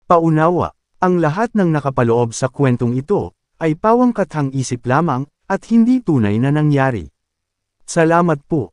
Paunawa, ang lahat ng nakapaloob sa kwentong ito, ay pawang kathang isip lamang, at hindi tunay na nangyari. Salamat po.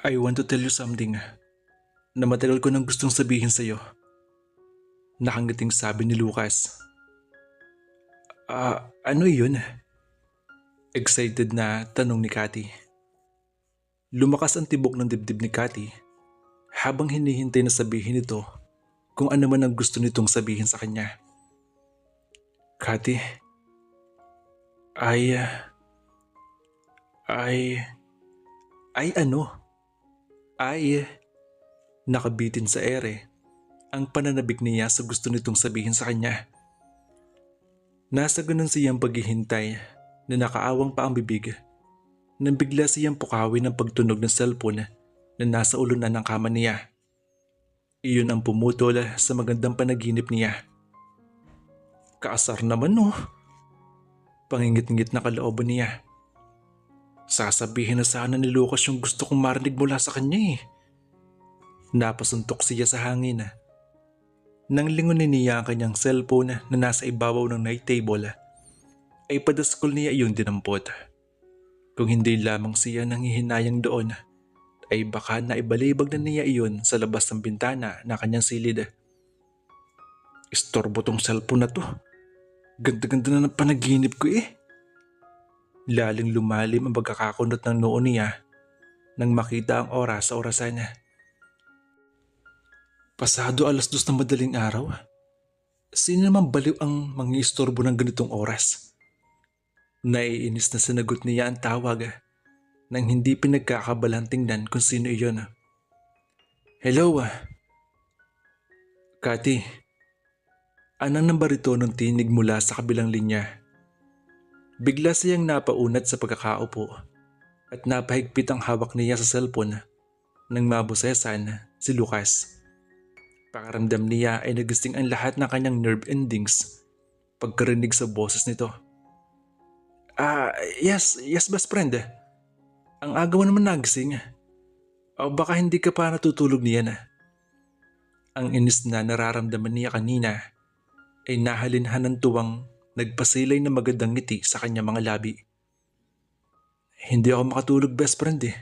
I want to tell you something na matagal ko nang gustong sabihin sa'yo. Nakangiting sabi ni Lucas. Ano yun? Excited na tanong ni Cathy. Lumakas ang tibok ng dibdib ni Cathy habang hinihintay na sabihin nito kung ano man ang gusto nitong sabihin sa kanya. Cathy, ay ano? Ay, nakabitin sa ere ang pananabik niya sa gusto nitong sabihin sa kanya. Nasa ganun siyang paghihintay na nakaawang pa ang bibig nang bigla siyang pukawin ng pagtunog ng cellphone na nasa ulunan ng kama niya. Iyon ang pumutol sa magandang panaginip niya. Kaasar naman no. Pangingit-ngit na kalooban niya. Sasabihin na sana ni Lucas yung gusto kong marinig mula sa kanya eh. Napasuntok siya sa hangin. Nang lingunin niya ang kanyang cellphone na nasa ibabaw ng night table, ay padaskol niya iyon dinampot. Kung hindi lamang siya nanghihinayang doon, ay baka naibalibag na niya iyon sa labas ng bintana na kanyang silid. Istorbo tong cellphone na to. Ganda-ganda na ng panaginip ko eh. Laling lumalim ang pagkakakunot ng noo niya nang makita ang oras sa orasan niya. Pasado 2:00 ng madaling araw. Sino naman baliw ang mangiistorbo ng ganitong oras? Naiinis na sinagot niya ang tawag nang hindi pinagkakabalang tingnan kung sino iyon. Hello? Cathy, anong nambarito ng tinig mula sa kabilang linya? Bigla siyang napaunat sa pagkakaupo at napahigpit ang hawak niya sa cellphone nang mabusesan si Lucas. Pakaramdam niya ay nagising ang lahat ng kanyang nerve endings pagkarinig sa boses nito. Yes best friend. Ang aga mo naman nagising. O baka hindi ka pa natutulog niyan. Ang inis na nararamdaman niya kanina ay nahalinhan ng tuwang nagpasilay na magandang ngiti sa kanyang mga labi. Hindi ako makatulog best friend eh.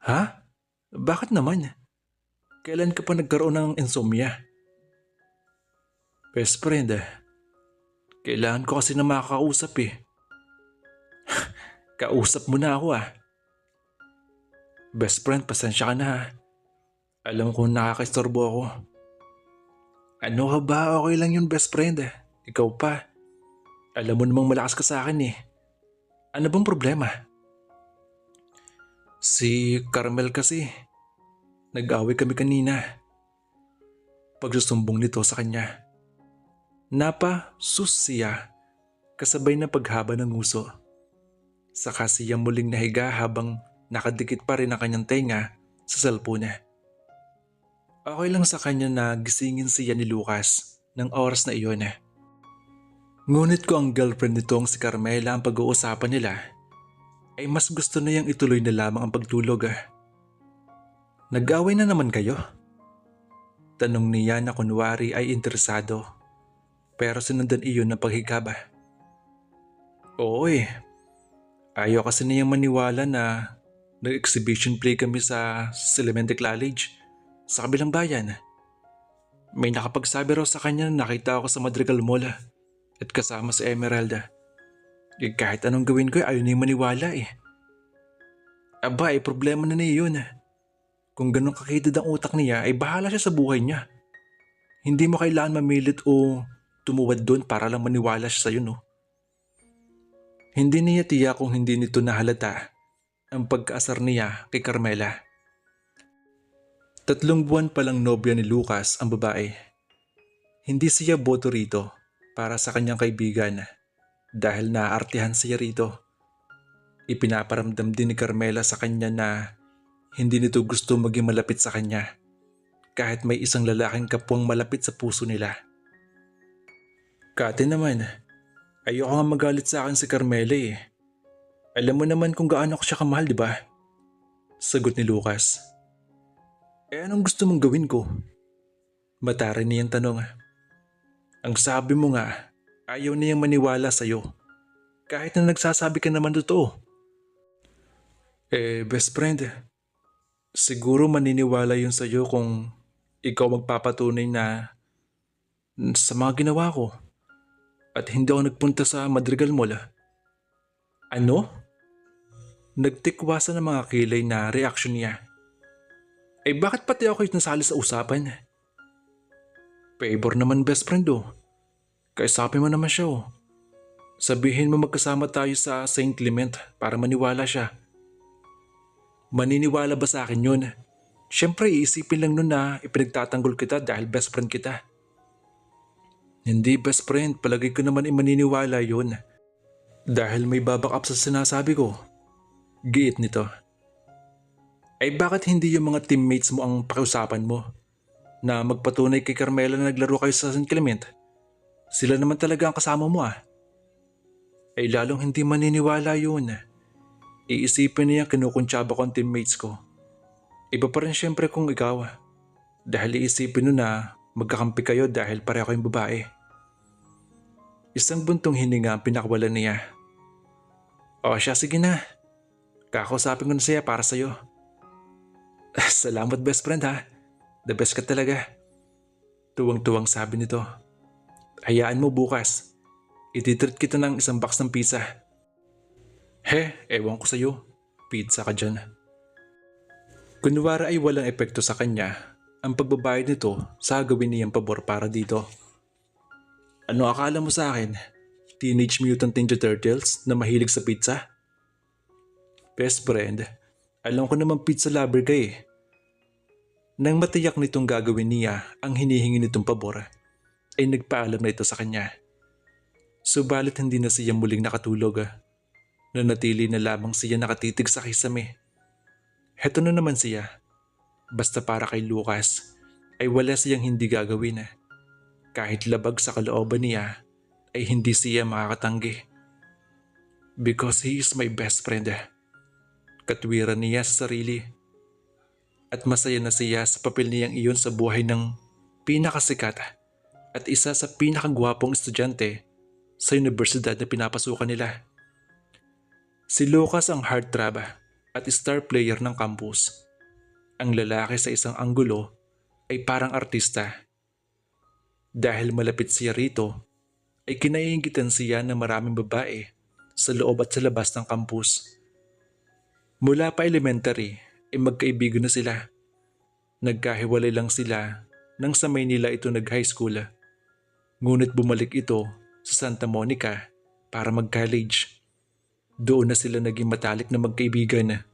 Ha? Bakit naman? Kailan ka pa nagkaroon ng insomnia? Best friend, kailangan ko kasi na makakausap eh. Kausap mo na ako ah. Best friend, pasensya ka na ha. Alam ko nakakaistorbo ako. Ano ka ba? Okay lang yun best friend. Ikaw pa. Alam mo namang malakas ka sa akin eh. Ano bang problema? Si Carmel kasi. Nag-away kami kanina. Pagsusumbong nito sa kanya. Napasus siya kasabay na paghaba ng nguso. Saka siya muling nahiga habang nakadikit pa rin ang kanyang tenga sa cellphone niya. Okay lang sa kanya na gisingin siya ni Lucas ng oras na iyon. Ngunit ko ang girlfriend nitong si Carmela ang pag-uusapan nila ay mas gusto na niyang ituloy na lamang ang pagtulog. Nag-away na naman kayo? Tanong niya na kunwari ay interesado pero sinundan iyon ng paghigaba. Oo eh. Ayaw kasi niyang maniwala na nag-exhibition play kami sa Elementary College sa kabilang bayan. May nakapagsabi raw sa kanya na nakita ako sa Madrigal Mall at kasama si Emeralda. Kahit anong gawin ko ayaw niyang maniwala eh. Aba ay problema na niya yun. Kung ganun kakitid ang utak niya ay bahala siya sa buhay niya. Hindi mo kailangan mamilit o tumuwad doon para lang maniwala siya sa'yo no. Hindi niya tiyak kung hindi nito nahalata ang pagkaasar niya kay Carmela. 3 buwan palang nobya ni Lucas ang babae. Hindi siya boto rito para sa kanyang kaibigan dahil naaartihan siya rito. Ipinaparamdam din ni Carmela sa kanya na hindi nito gusto maging malapit sa kanya kahit may isang lalaking kapwang malapit sa puso nila. Kate naman, ayoko nga magalit sa akin si Carmela eh. Alam mo naman kung gaano ko siya kamahal, di ba? Sagot ni Lucas. Anong gusto mong gawin ko? Matarin niyang tanong. Ang sabi mo nga, ayaw niyang maniwala sa'yo. Kahit na nagsasabi ka naman totoo. Best friend, siguro maniniwala yun sa'yo kung ikaw magpapatunay na sa mga ginawa ko at hindi ako nagpunta sa Madrigal Mall. Ano? Nagtikwasan ng mga kilay na reaksyon niya. Bakit pati ako yung nasali sa usapan? Favor naman best friend Kaisapin mo naman siya Sabihin mo magkasama tayo sa Saint Clement para maniwala siya. Maniniwala ba sa akin yun? Siyempre iisipin lang nun na ipinagtatanggol kita dahil best friend kita. Hindi best friend, palagay ko naman maniniwala yun. Dahil may babak up sa sinasabi ko. Giit nito. Bakit hindi yung mga teammates mo ang pakiusapan mo? Na magpatunay kay Carmela na naglaro kayo sa San Clement? Sila naman talaga ang kasama mo lalong hindi maniniwala yun. Iisipin niya kinukuntsaba ko ang teammates ko. Iba pa rin syempre kung ikaw. Dahil iisipin nun na magkakampi kayo dahil pareho kayong babae. Isang buntong hininga ang pinakawalan niya. Siya, sige na. Kakausapin ko na siya para sa'yo. Salamat best friend ha. The best ka talaga. Tuwang-tuwang sabi nito. Hayaan mo bukas. Ititreat kita ng isang box ng pizza. Ewan ko sa'yo. Pizza ka dyan. Kunwari ay walang epekto sa kanya ang pagbabayad nito sa gawin niyang pabor para dito. Ano akala mo sa akin? Teenage Mutant Ninja Turtles na mahilig sa pizza? Best friend, alam ko naman pizza lover ka Nang matiyak nitong gagawin niya ang hinihingi nitong pabor, ay nagpaalam na ito sa kanya. Subalit hindi na siya muling nakatulog. Nanatili na lamang siya nakatitig sa kisame. Heto na naman siya. Basta para kay Lucas ay wala siyang hindi gagawin. Kahit labag sa kalooban niya ay hindi siya makakatanggi. Because he is my best friend. Katwiran niya sa sarili. At masaya na siya sa papel niyang iyon sa buhay ng pinakasikat at isa sa pinakagwapong estudyante sa universidad na pinapasukan nila. Si Lucas ang heartthrob at star player ng campus. Ang lalaki sa isang anggulo ay parang artista. Dahil malapit siya rito, ay kinaiingitan siya ng maraming babae sa loob at sa labas ng campus. Mula pa elementary, ay magkaibigan na sila. Nagkahiwalay lang sila nang sa Maynila ito nag-high school. Ngunit bumalik ito sa Santa Monica para mag-college. Doon na sila naging matalik na magkaibigan.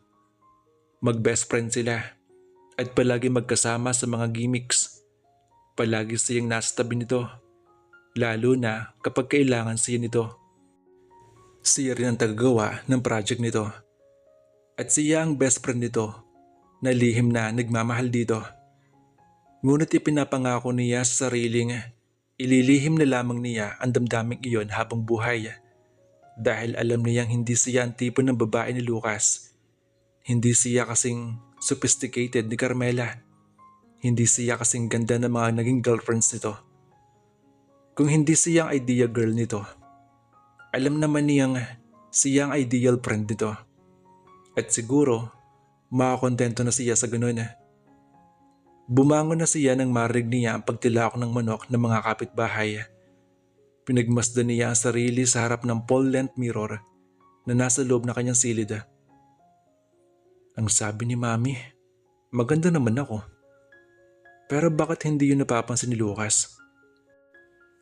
Mag-best friend sila at palagi magkasama sa mga gimmicks. Palagi siyang nasa tabi nito, lalo na kapag kailangan siya nito. Siya rin ang tagagawa ng project nito. At siya ang best friend nito na lihim na nagmamahal dito. Ngunit ipinapangako niya sa sariling ililihim na lamang niya ang damdaming iyon habang buhay. Dahil alam niyang hindi siya ang tipo ng babae ni Lucas. Hindi siya kasing sophisticated ni Carmela. Hindi siya kasing ganda ng mga naging girlfriends nito. Kung hindi siya ang idea girl nito, alam naman niyang siya ang ideal friend nito. At siguro, makakontento na siya sa ganun. Bumangon na siya nang marinig niya ang pagtilak ng manok ng mga kapitbahay. Pinagmasdan niya ang sarili sa harap ng pole-length mirror na nasa loob na kanyang silid. Ang sabi ni Mami, maganda naman ako. Pero bakit hindi yun napapansin ni Lucas?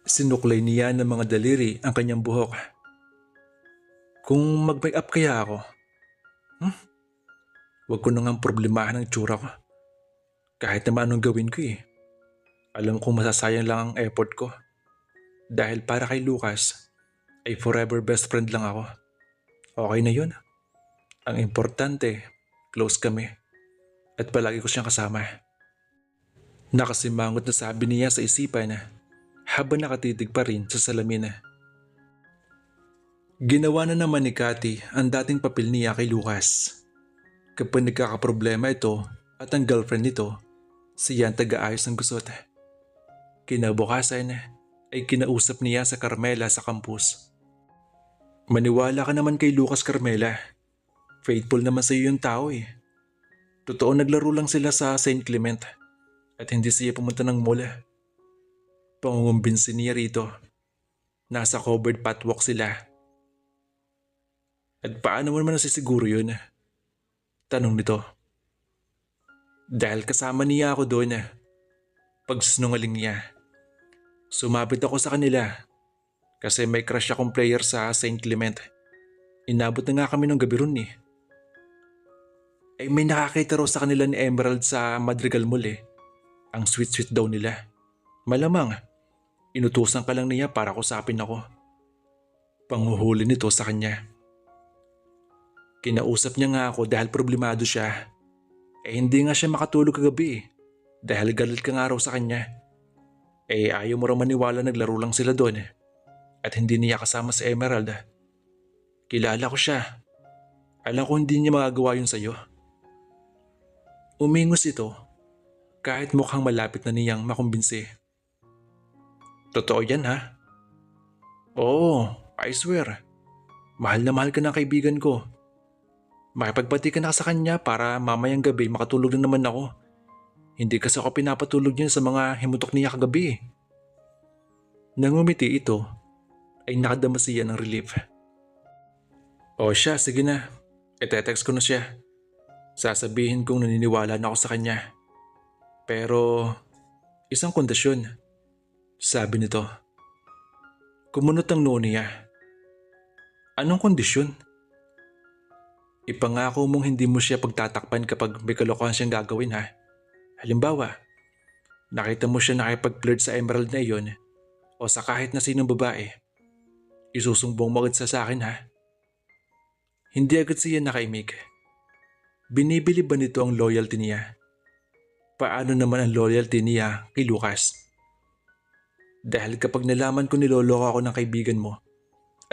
Sinuklay niya ng mga daliri ang kanyang buhok. Kung mag-make up kaya ako, Huwag ko na ngang problemahan ang tsura ko. Kahit naman anong gawin ko Alam kong masasayang lang ang effort ko. Dahil para kay Lucas ay forever best friend lang ako. Okay na yun. Ang importante, close kami at palagi ko siyang kasama. Nakasimangot na sabi niya sa isipan habang nakatitig pa rin sa salamin. Ginawa na naman ni Cathy ang dating papel niya kay Lucas. Kapag nagkakaproblema ito at ang girlfriend nito, siya ang taga-ayos ng gusot. Kinabukasan ay kinausap niya sa Carmela sa campus. Maniwala ka naman kay Lucas, Carmela. Faithful naman sa iyo yung tao eh. Totoo naglaro lang sila sa St. Clement at hindi siya pumunta ng mall. Pangungumbinsi niya rito. Nasa covered pathwalk sila. At paano mo naman nasisiguro yun? Tanong nito. Dahil kasama niya ako doon. Pagsinungaling niya. Sumapit ako sa kanila kasi may crush akong player sa St. Clement. Inabot na nga kami ng gabi ron eh. Ay may nakakita raw sa kanila ni Emerald sa Madrigal Mall eh. Ang sweet-sweet daw nila. Malamang, inutusan ka lang niya para kusapin ako. Panguhuli nito sa kanya. Kinausap niya nga ako dahil problemado siya. Hindi nga siya makatulog kagabi eh. Dahil galit ka nga raw sa kanya. Ayaw mo raw maniwala naglaro lang sila doon eh. At hindi niya kasama si Emerald. Kilala ko siya. Alam ko hindi niya magagawa yun sa'yo. Umingos ito kahit mukhang malapit na niyang makumbinsi. Totoo yan ha? Oo, I swear. Mahal na mahal ka ng kaibigan ko. Makipagpati ka na sa kanya para mamayang gabi makatulog na naman ako. Hindi kasi ako pinapatulog niya sa mga himutok niya kagabi. Nangumiti ito ay nakadama siya ng relief. O siya, sige na. Ite-text ko na siya. Sasabihin kong naniniwala na ako sa kanya. Pero isang kondisyon. Sabi nito. Kumunot ang noo niya. Anong kondisyon? Ipangako mong hindi mo siya pagtatakpan kapag may kalokohan siyang gagawin ha. Halimbawa, nakita mo siya nakipag-flirt sa Emerald na iyon o sa kahit na sinong babae. Isusumbong mo agad sa akin ha. Hindi agad siya nakaimik. Binibili ba nito ang loyalty niya? Paano naman ang loyalty niya kay Lucas? Dahil kapag nalaman ko niloloko ako ng kaibigan mo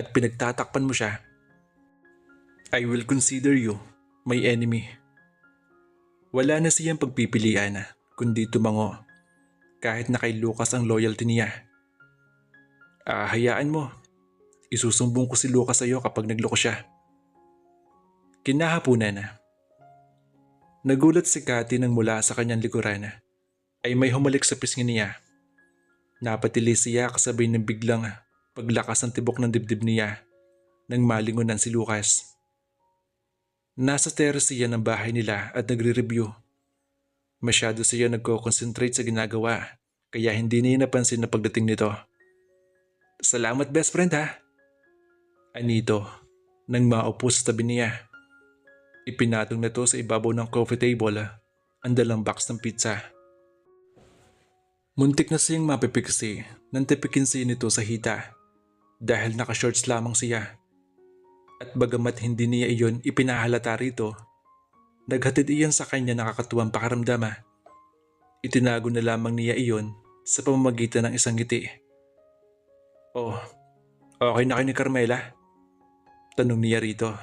at pinagtatakpan mo siya, I will consider you my enemy. Wala na siyang pagpipilian kundi tumango kahit na kay Lucas ang loyalty niya. Hayaan mo. Isusumbong ko si Lucas sa iyo kapag nagloko siya. Kinahapunan na. Nagulat si Cathy nang mula sa kanyang likuran ay may humalik sa pisngi niya. Napatili siya kasabay ng biglang paglakas ng tibok ng dibdib niya nang malingunan si Lucas. Nasa terrace siya ng bahay nila at nagre-review. Masyado siya nagko-concentrate sa ginagawa kaya hindi niya napansin na pagdating nito. Salamat best friend ha. Anito nang maupo sa tabi niya. Ipinatong na to sa ibabaw ng coffee table ang dalang box ng pizza. Muntik na siyang mapipiksi nang tipikin siya nito sa hita dahil naka-shorts lamang siya. At bagamat hindi niya iyon ipinahalata rito, naghatid iyan sa kanya nakakatuwang pakaramdam. Itinago na lamang niya iyon sa pamamagitan ng isang ngiti. Oh, okay na kayo ni Carmela? Tanong niya rito.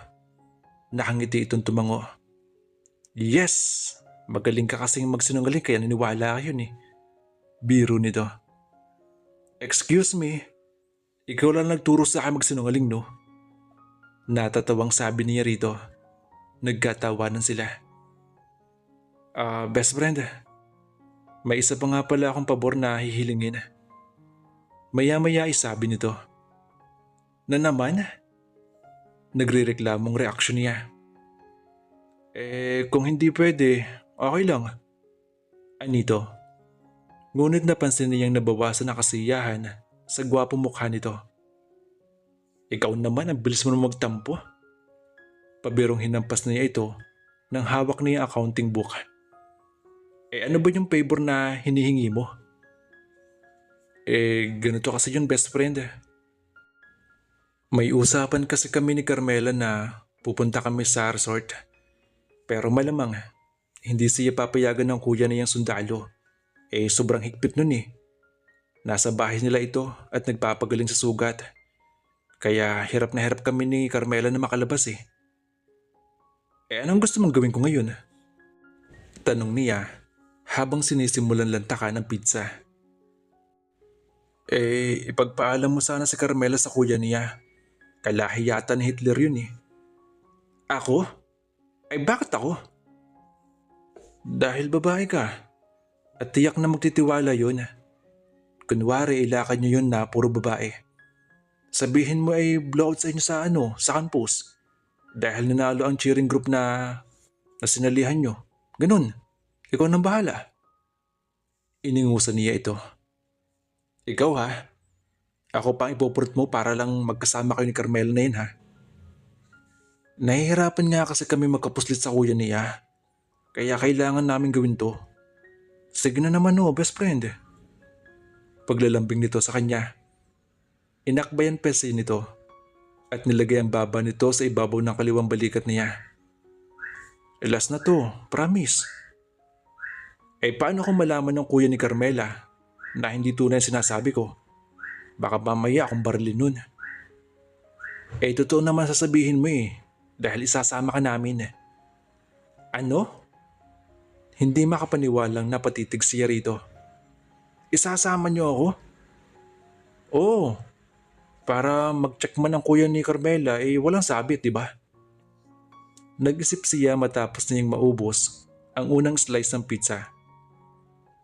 Nakangiti itong tumango. Yes! Magaling ka kasing magsinungaling kaya naniwala ka yun eh. Biro nito. Excuse me, ikaw lang nagturo sa akin magsinungaling no? Natatawang sabi niya rito. Nagkatawanan sila. Best friend, may isa pa nga pala akong pabor na hihilingin. Maya-maya ay sabi nito. Na naman? Nagre-reklamong reaksyon niya. Kung hindi pwede, okay lang. Anito. Ngunit napansin niyang nabawasan na kasiyahan sa gwapong mukha nito. Ikaw naman ang bilis mo na magtampo. Pabirong hinampas niya ito nang hawak niya ang accounting book. Ano ba yung favor na hinihingi mo? Ganito kasi yun best friend. May usapan kasi kami ni Carmela na pupunta kami sa resort. Pero malamang, hindi siya papayagan ng kuya niyang sundalo. Sobrang higpit nun eh. Nasa bahay nila ito at nagpapagaling sa sugat. Kaya hirap na hirap kami ni Carmela na makalabas eh. Anong gusto mong gawin ko ngayon? Tanong niya habang sinisimulan lantakan ng pizza. Ipagpaalam mo sana si Carmela sa kuya niya. Kalahi yata ni Hitler yun eh. Ako? Bakit ako? Dahil babae ka. At tiyak na magtitiwala yun. Kunwari ilakad niyo yun na puro babae. Sabihin mo blowout sa inyo sa campus. Dahil nanalo ang cheering group na sinalihan nyo. Ganun. Ikaw nang bahala. Iningusan niya ito. Ikaw ha? Ako pang ipupurot mo para lang magkasama kayo ni Carmela na yun ha? Nahihirapan nga kasi kami magkapuslit sa kuya niya. Kaya kailangan namin gawin to. Sige na naman best friend. Paglalambing nito sa kanya. Inakbayan pesi nito at nilagay ang baba nito sa ibabaw ng kaliwang balikat niya. Last na to, promise. Paano kung malaman ng kuya ni Carmela na hindi tunay sinasabi ko? Baka mamaya akong barilin nun. Totoo naman sasabihin mo dahil isasama ka namin. Ano? Hindi makapaniwalang napatitig siya rito. Isasama niyo ako? Oo. Para mag-check man ang kuya ni Carmela walang sabit, di ba? Nag-isip siya matapos niyang maubos ang unang slice ng pizza.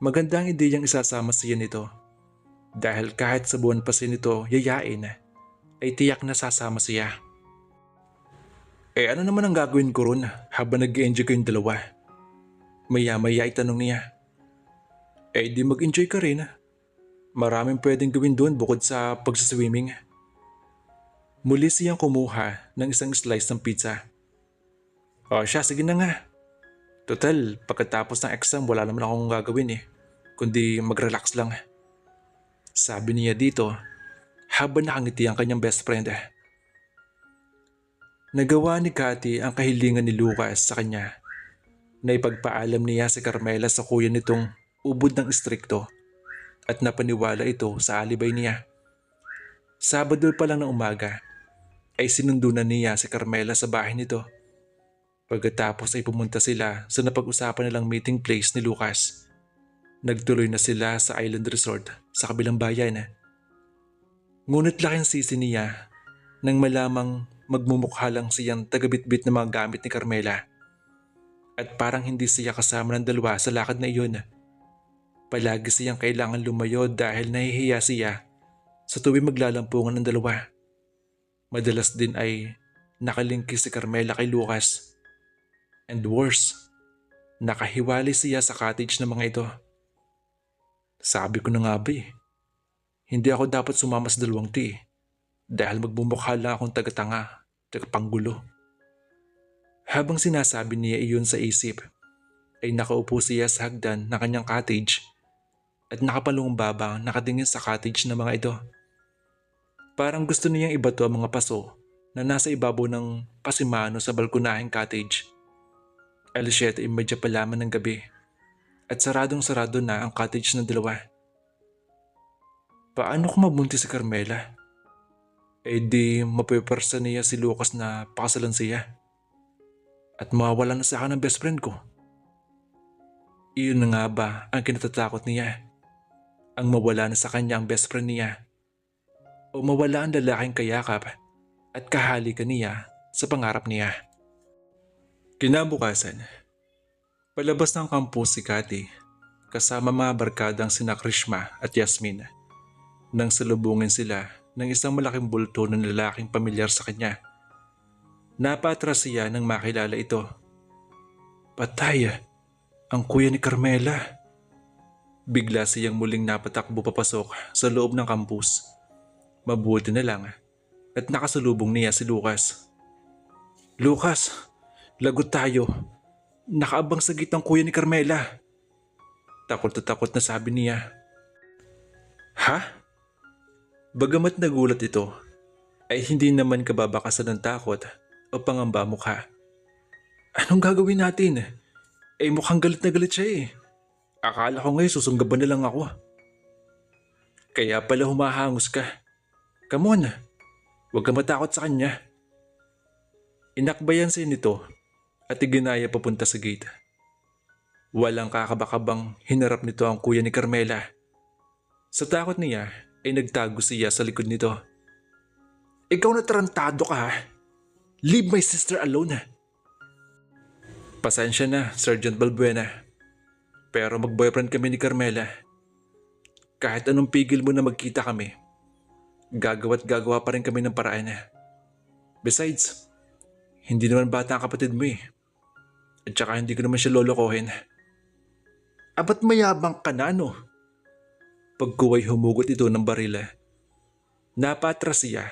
Magandang ideyang isasama siya nito. Dahil kahit sa buwan pa siya nito yayain, tiyak na sasama siya. Ano naman ang gagawin ko ron habang nag-enjoy kayong dalawa? Maya-maya itanong niya. Di mag-enjoy ka rin. Maraming pwedeng gawin doon bukod sa pagsaswimming. Muli siyang kumuha ng isang slice ng pizza. Siya, sige na nga. Total, pagkatapos ng exam wala naman akong gagawin kundi mag-relax lang. Sabi niya dito habang nakangiti ang kanyang best friend. Nagawa ni Cathy ang kahilingan ni Lucas sa kanya na ipagpaalam niya si Carmela sa kuya nitong ubod ng istrikto at napaniwala ito sa alibay niya. Sabado pa lang ng umaga sinundo na niya si Carmela sa bahay nito. Pagkatapos pumunta sila sa napag-usapan nilang meeting place ni Lucas. Nagtuloy na sila sa Island Resort sa kabilang bayan. Ngunit laking sisi niya nang malamang magmumukha lang siyang tagabitbit ng mga gamit ni Carmela. At parang hindi siya kasama ng dalawa sa lakad na iyon. Palagi siyang kailangan lumayo dahil nahihiya siya sa tuwing maglalampungan ng dalawa. Madalas din nakalingki si Carmela kay Lucas. And worse, nakahiwalay siya sa cottage ng mga ito. Sabi ko na nga ba hindi ako dapat sumama sa dalawang dahil magbumukha lang akong tagatanga, tagapanggulo. Habang sinasabi niya iyon sa isip, nakaupo siya sa hagdan ng kanyang cottage at nakapalungumbaba nakatingin sa cottage ng mga ito. Parang gusto niyang ibato ang mga paso na nasa ibabaw ng pasimano sa balkonaheng cottage. 7:30 pa lamang ng gabi at saradong-sarado na ang cottage ng dalawa. Paano kung mabuntis si Carmela? Di mapepersa niya si Lucas na pakasalan siya at mawawala na sa akin ang best friend ko. Iyon na nga ba ang kinatatakot niya? Ang mawala na sa kanya ang best friend niya o mawala ang lalaking kayakap at kahalikan niya sa pangarap niya. Kinabukasan, palabas ng campus si Cathy kasama mga barkadang sina Krishma at Yasmin nang salubungin sila ng isang malaking bulto ng lalaking pamilyar sa kanya. Napatras siya nang makilala ito. Patay, ang kuya ni Carmela. Bigla siyang muling napatakbo papasok sa loob ng campus. Mabuti na lang at nakasalubong niya si Lucas. Lucas, lagot tayo. Nakaabang sa gitang kuya ni Carmela. Takot na sabi niya. Ha? Bagamat nagulat ito, ay hindi naman kababakasan ng takot o pangamba mukha. Anong gagawin natin? Eh mukhang galit na galit siya eh. Akala ko ngayon susunggaban na lang ako. Kaya pala humahangos ka. Come on, huwag ka matakot sa kanya. Inakbayan siya nito at iginaya papunta sa gate. Walang kakabakabang hinarap nito ang kuya ni Carmela. Sa takot niya ay nagtago siya sa likod nito. Ikaw na tarantado ka ha? Leave my sister alone ha? Pasensya na, Sergeant Balbuena. Pero mag-boyfriend kami ni Carmela. Kahit anong pigil mo na magkita kami, gagawa't gagawa pa rin kami ng paraan. Besides, hindi naman bata ang kapatid mo eh. At saka hindi ko naman siya lolokohin. Ba't mayabang ka na no? Pagkuway humugot ito ng barila. Napatras siya.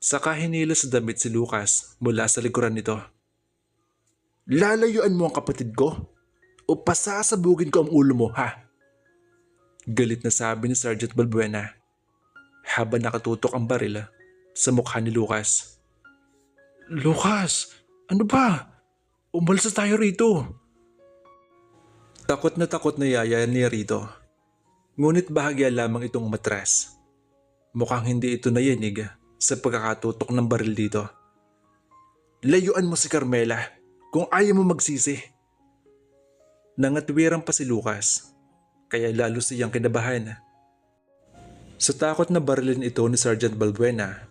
Saka hinila sa damit si Lucas mula sa likuran nito. Lalayuan mo ang kapatid ko? O pasasabugin ko ang ulo mo ha? Galit na sabi ni Sergeant Balbuena habang nakatutok ang barila sa mukha ni Lucas. Lucas, ano ba? Umalis na tayo rito. Takot na yaya ni Rito. Ngunit bahagya lamang itong matras. Mukhang hindi ito nayinig sa pagkakatutok ng baril dito. Layuan mo si Carmela kung ayaw mo magsisi. Nangatwiran pa si Lucas, kaya lalo siyang kinabahan. Sa takot na barilin ito ni Sergeant Balbuena,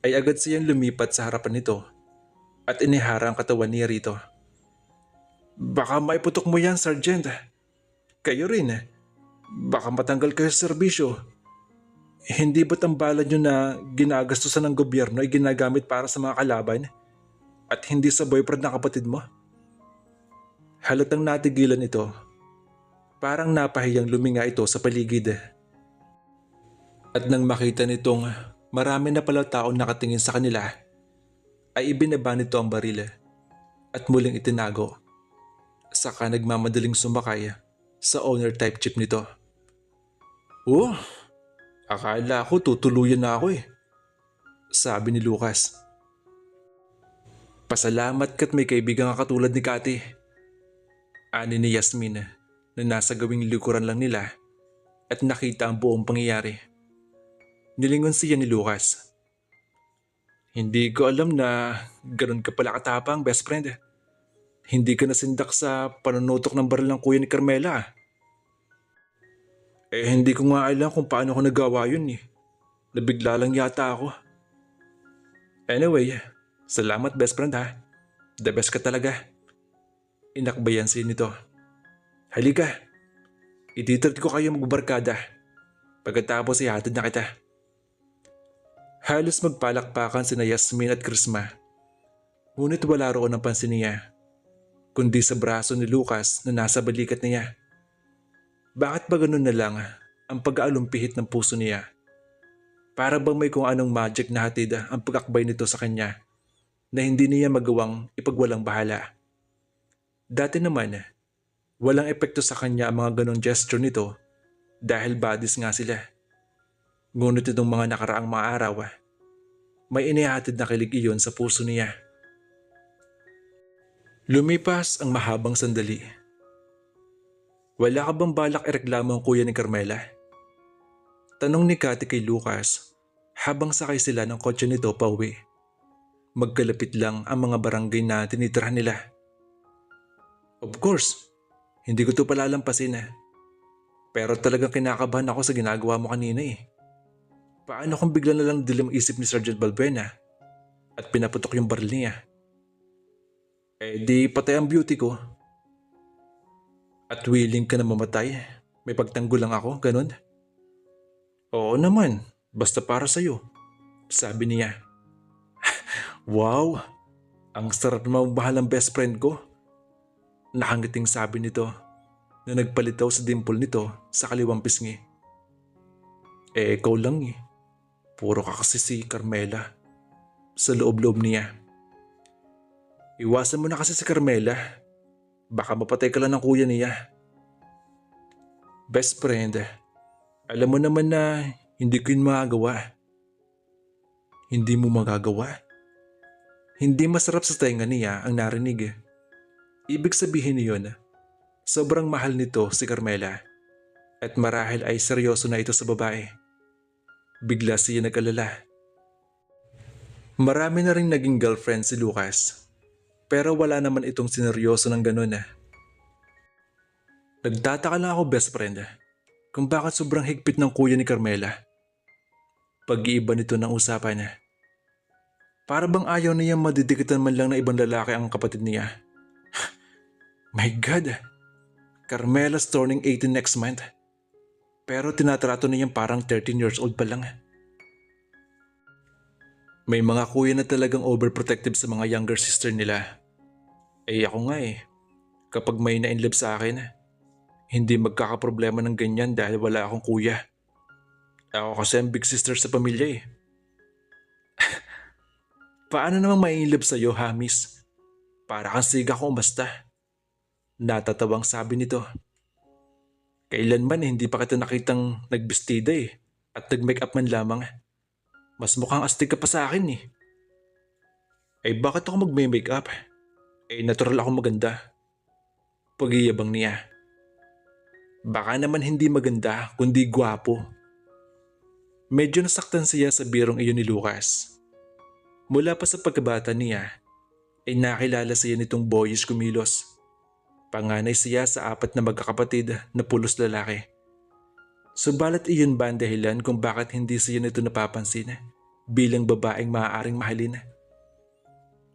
ay agad siyang lumipat sa harapan nito at inihara ang katawan ni Rito. Baka maiputok mo yan, Sergeant. Kayo rin. Baka matanggal kayo sa serbisyo. Hindi ba't ang bala nyo na ginagastusan ng gobyerno ay ginagamit para sa mga kalaban at hindi sa boyfriend ng kapatid mo? Halatang natigilan ito. Parang napahiyang luminga ito sa paligid. At nang makita nitong marami na pala taong nakatingin sa kanila, ay ibinaba nito ang baril at muling itinago. Saka nagmamadaling sumakay sa owner type jeep nito. Oh, akala ko tutuluyan na ako eh, sabi ni Lucas. Pasalamat ka't may kaibigan ka katulad ni Kati. Ani ni Yasmin na nasa gawing likuran lang nila at nakita ang buong pangyayari. Nilingon siya ni Lucas. Hindi ko alam na ganun ka pala katapang, best friend. Hindi ka nasindak sa panunutok ng baril ng kuya ni Carmela. Hindi ko nga alam kung paano ko nagawa yun eh. Nabigla lang yata ako. Anyway, salamat best friend ha. The best ka talaga. Inakbayan siya nito. Halika, ititreat ko kayo magbarkada. Pagkatapos ihatid na kita. Halos magpalakpakan sina Yasmin at Krisma. Ngunit wala roon ang pansin niya, kundi sa braso ni Lucas na nasa balikat niya. Bakit ba ganun na lang ang pag-aalumpihit ng puso niya? Para bang may kung anong magic na hatid ang pag-akbay nito sa kanya na hindi niya magawang ipagwalang bahala. Dati naman, walang epekto sa kanya ang mga ganong gesture nito dahil buddies nga sila. Ngunit itong mga nakaraang mga araw, may inihatid na kilig iyon sa puso niya. Lumipas ang mahabang sandali. Wala ka bang balak ireklamo ang kuya ni Carmela? Tanong ni Kati kay Lucas habang sakay sila ng kotse nito pauwi. Magkalapit lang ang mga barangay na tinitirhan nila. Of course, hindi ko ito palalampasin Pero talagang kinakabahan ako sa ginagawa mo kanina eh. Paano kung bigla na lang dilim isip ni Sergeant Balbuena at pinaputok yung baril niya? Di patay ang beauty ko. At willing ka na mamatay? May pagtanggol lang ako, ganun? Oo naman, basta para sa'yo, sabi niya. Wow, ang sarap naman mahal ng best friend ko. Nakangiting sabi nito na nagpalitaw sa dimple nito sa kaliwang pisngi. Ikaw lang eh. Puro ka kasi si Carmela. Sa loob-loob niya. Iwasan mo na kasi si Carmela. Baka mapatay ka lang ng kuya niya. Best friend, alam mo naman na Hindi ko yun magagawa. Hindi mo magagawa? Hindi masarap sa tenga niya ang narinig. Ibig sabihin niyon, sobrang mahal nito si Carmela at marahil ay seryoso na ito sa babae. Bigla siya nag-alala. Marami na rin naging girlfriend si Lucas pero wala naman itong sineryoso ng ganun. Nagtataka lang ako, best friend, kung bakit sobrang higpit ng kuya ni Carmela. Pag-iiba nito ng usapan. Para bang ayaw niyang madidikitan man lang na ibang lalaki ang kapatid niya. My God! Carmela's turning 18 next month. Pero tinatrato niyang parang 13 years old pa lang. May mga kuya na talagang overprotective sa mga younger sister nila. Ako nga kapag may na-inlove sa akin, hindi magkakaproblema ng ganyan dahil wala akong kuya. Ako kasi ang big sister sa pamilya. Paano namang mai-inlove sa'yo, ha, miss? Para kang siga kung basta. Natatawang sabi nito. Kailanman hindi pa kita nakitang nagbestida at nag-makeup man lamang. Mas mukhang astig ka pa sa akin . Bakit ako magme-makeup? Natural ako maganda. Pag-iyabang niya. Baka naman hindi maganda kundi gwapo. Medyo nasaktan siya sa birong iyon ni Lucas. Mula pa sa pagkabata niya, nakilala siya nitong boyish kumilos. Panganay siya sa 4 na magkakapatid na pulos lalaki. Subalit iyon ba ang dahilan kung bakit hindi siya nito napapansin bilang babaeng maaaring mahalin?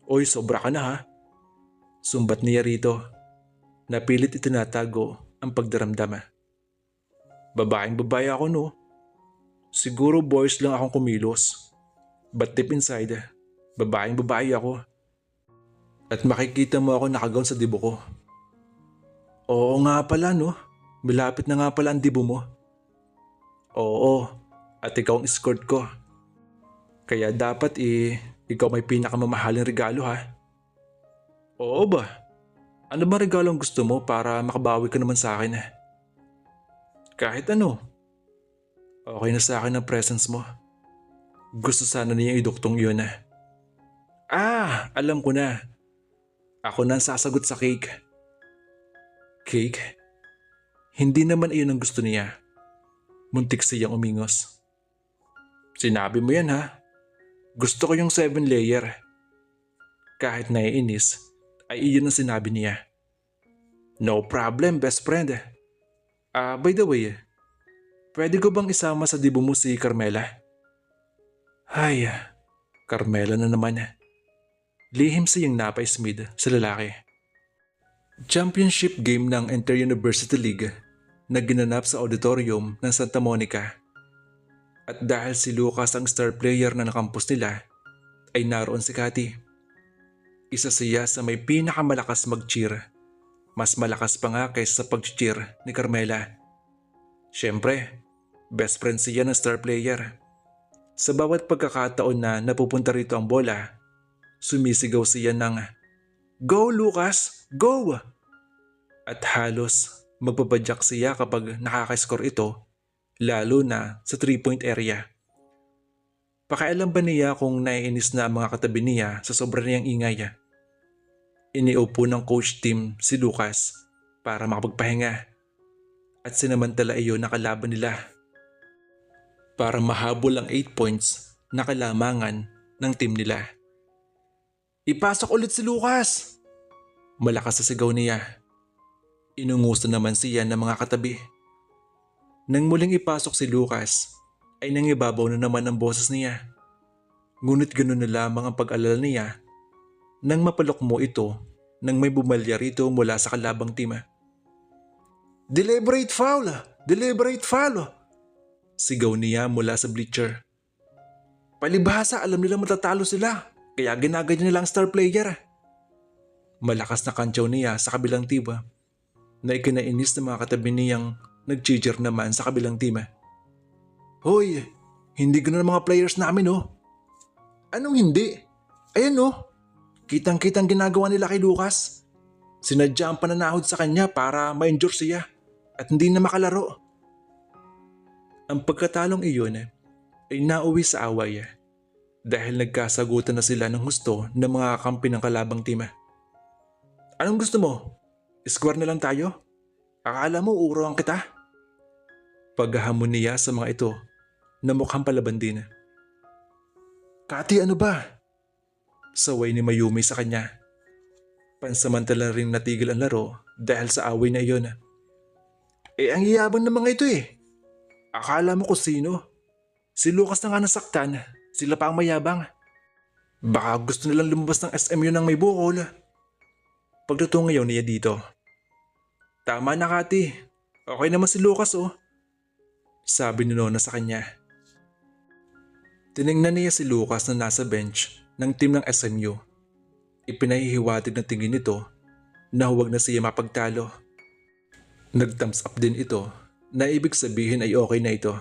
Oy, sobra ka na ha. Sumbat niya rito. Napilit itinatago ang pagdaramdam. Babaeng babae ako no. Siguro boys lang akong kumilos. But deep inside, babaeng babae ako. At makikita mo ako nakagaon sa dibo ko. Oo nga pala no. Malapit na nga pala ang dibo mo. Oo, at ikaw ang escort ko. Kaya dapat ikaw may pinakamamahaling regalo ha. Oo ba? Ano ba regalo ang gusto mo para makabawi ka naman sa akin? Kahit ano. Okay na sa akin ang presence mo. Gusto sana niya iduktong yun . Alam ko na. Ako na ang sasagot sa cake. Cake? Hindi naman iyon ang gusto niya. Muntik siyang umingos. Sinabi mo yan ha. Gusto ko yung 7-layer. Kahit naiinis, ay iyon ang sinabi niya. No problem, best friend. By the way, pwede ko bang isama sa dibo mo si Carmela? Ay, Carmela na naman. Lihim siyang napaismid sa lalaki. Championship game ng Inter-University League na ginanap sa auditorium ng Santa Monica. At dahil si Lucas ang star player na nakampus nila, ay naroon si Cathy. Isa siya sa may pinakamalakas mag-cheer. Mas malakas pa nga kaysa sa pag-cheer ni Carmela. Siyempre, best friend siya ng star player. Sa bawat pagkakataon na napupunta rito ang bola, sumisigaw siya ng "Go Lucas! Go!" At halos magpapadyak siya kapag nakaka-score ito, lalo na sa 3-point area. Pakialam ba niya kung naiinis na ang mga katabi niya sa sobrang niyang ingay? Iniupo ng coach team si Lucas para makapagpahinga at sinamantala iyon na kalaban nila para mahabol ang 8 points na kalamangan ng team nila. Ipasok ulit si Lucas! Malakas sa sigaw niya. Inungusan naman siya ng mga katabi. Nang muling ipasok si Lucas, ay nangibabaw na naman ang boses niya. Ngunit ganoon na lamang ang pag-alala niya nang mapalok mo ito nang may bumalya rito mula sa kalabang team. Deliberate foul! Deliberate foul! Sigaw niya mula sa bleacher. Palibhasa, alam nila matatalo sila, kaya ginaganyan nila ang star player. Malakas na kantyaw niya sa kabilang team na ikinainis ng mga katabi niyang nag-cheer naman sa kabilang team. Hoy, hindi ganoon ang mga players namin Anong hindi? Ayan kitang-kitang ginagawa nila kay Lucas. Sinadya ang pananahod sa kanya para ma-injure siya at hindi na makalaro. Ang pagkatalong iyon ay nauwi sa away dahil nagkasagutan na sila ng husto ng mga kakampi ng kalabang team. Anong gusto mo? Square na lang tayo? Akala mo uuruan kita? Paghahamon niya sa mga ito na mukhang palaban din. Kati, ano ba? Saway ni Mayumi sa kanya. Pansamantala ring natigil ang laro dahil sa away na iyon. Ang yabang ng mga ito eh. Akala mo kung sino? Si Lucas na nga nasaktan, sila pa ang mayabang. Baka gusto nilang lumabas ng SMU ng may bukol. Pagdato ngayon niya dito. Tama na, Kati. Okay naman si Lucas oh. Sabi ni Nona sa kanya. Tiningnan niya si Lucas na nasa bench ng team ng SMU. Ipinahihiwatig ng tingin nito na huwag na siya mapagtalo. Nag-thumbs up din ito na ibig sabihin ay okay na ito.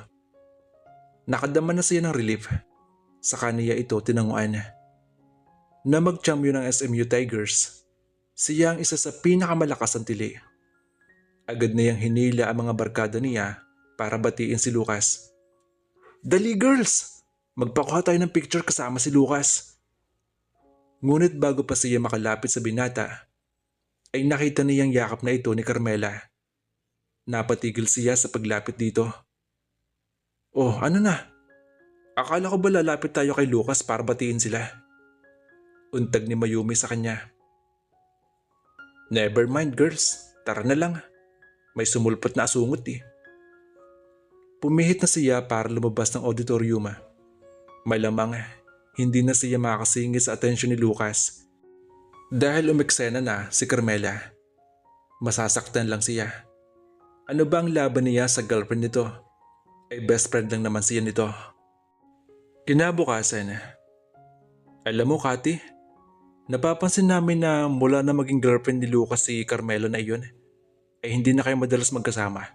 Nakadama na siya ng relief. Sa kaniya ito tinanguan na mag-champion ng SMU Tigers. Siya ang isa sa pinakamalakas ang tili. Agad na yang hinila ang mga barkada niya para batiin si Lucas. Dali girls! Magpakuha tayo ng picture kasama si Lucas. Ngunit bago pa siya makalapit sa binata, ay nakita niyang yakap na ito ni Carmela. Napatigil siya sa paglapit dito. Oh, ano na? Akala ko ba lalapit tayo kay Lucas para batiin sila? Untag ni Mayumi sa kanya. Never mind girls, tara na lang. May sumulpot na asungot eh. Pumihit na siya para lumabas ng auditorium. Malamang hindi na siya makakasingit sa atensyon ni Lucas dahil umeksena na si Carmela. Masasaktan lang siya. Ano ba ang laban niya sa girlfriend nito? Best friend lang naman siya nito. Kinabukasan. Alam mo Kati, napapansin namin na mula na maging girlfriend ni Lucas si Carmela na iyon, hindi na kayo madalas magkasama.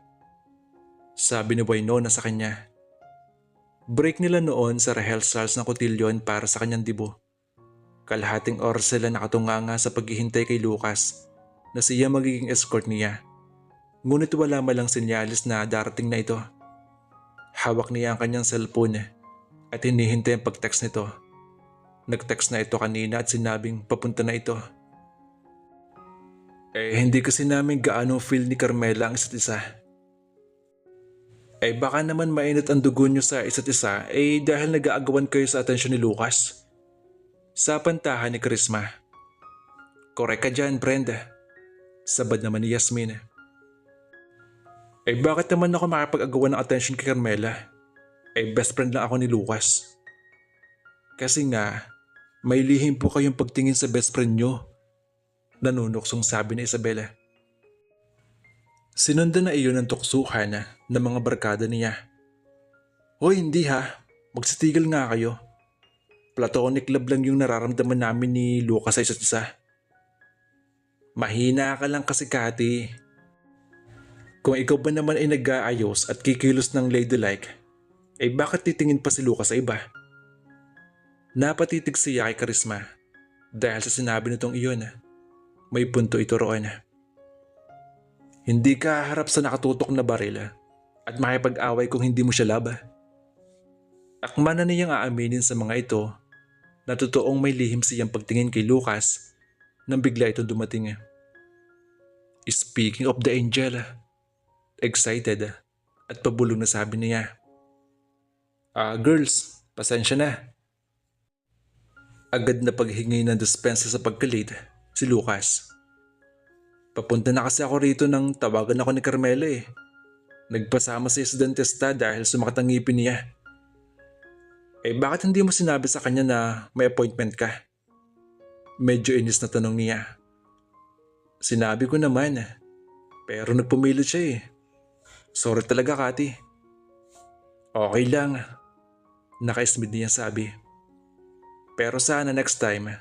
Sabi ni Waynona sa kanya. Break nila noon sa rehearsals ng kotilyon para sa kanyang dibo. Kalahating oras sila nakatunganga sa paghihintay kay Lucas na siya magiging escort niya. Ngunit wala malang senyalis na darating na ito. Hawak niya ang kanyang cellphone at hinihintay ang pag-text nito. Nag-text na ito kanina at sinabing papunta na ito. Hindi kasi namin gaano feel ni Carmela ang isa't isa. Baka naman mainit ang dugo nyo sa isa't isa dahil nag-aagawan kayo sa atensyon ni Lucas. Sa pantahan ni Charisma. Correct ka dyan, Brenda. Sabad naman ni Yasmin. Bakit naman ako makapag-agawan ng atensyon kay Carmela? Best friend lang ako ni Lucas. Kasi nga, may lihim po kayong pagtingin sa best friend nyo. Nanunuksong sabi ni Isabela. Sinundan na iyon ang tuksuhan ng mga barkada niya. Hoy, hindi ha. Magsitigil nga kayo. Platonic love lang yung nararamdaman namin ni Lucas sa isa't isa. Mahina ka lang kasi Kati. Kung ikaw ba naman ay nag-aayos at kikilos ng ladylike, bakit titingin pa si Lucas sa iba? Napatitig siya kay Charisma dahil sa sinabi nitong iyon. May punto ito roon. Hindi ka harap sa nakatutok na baril at makipag-away kung hindi mo siya laba. Akma na niyang aaminin sa mga ito na totoong may lihim siyang pagtingin kay Lucas nang bigla itong dumating. Speaking of the angel, excited at pabulong na sabi niya. Girls, pasensya na. Agad na paghingi ng dispensa sa pagkalit si Lucas. Papunta na kasi ako rito nang tawagan ako ni Carmela Nagpasama siya sa dentista dahil sumakit ang ngipin niya. Bakit hindi mo sinabi sa kanya na may appointment ka? Medyo inis na tanong niya. Sinabi ko naman, pero nagpumilit siya Sorry talaga, Kati. Okay lang. Naka-smid niya sabi. Pero sana next time,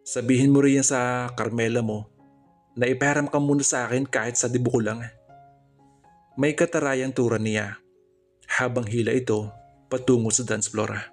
sabihin mo rin sa Carmela mo na ipahiram ka muna sa akin kahit sa dibo ko lang. May katarayang tura niya habang hila ito patungo sa dance floor.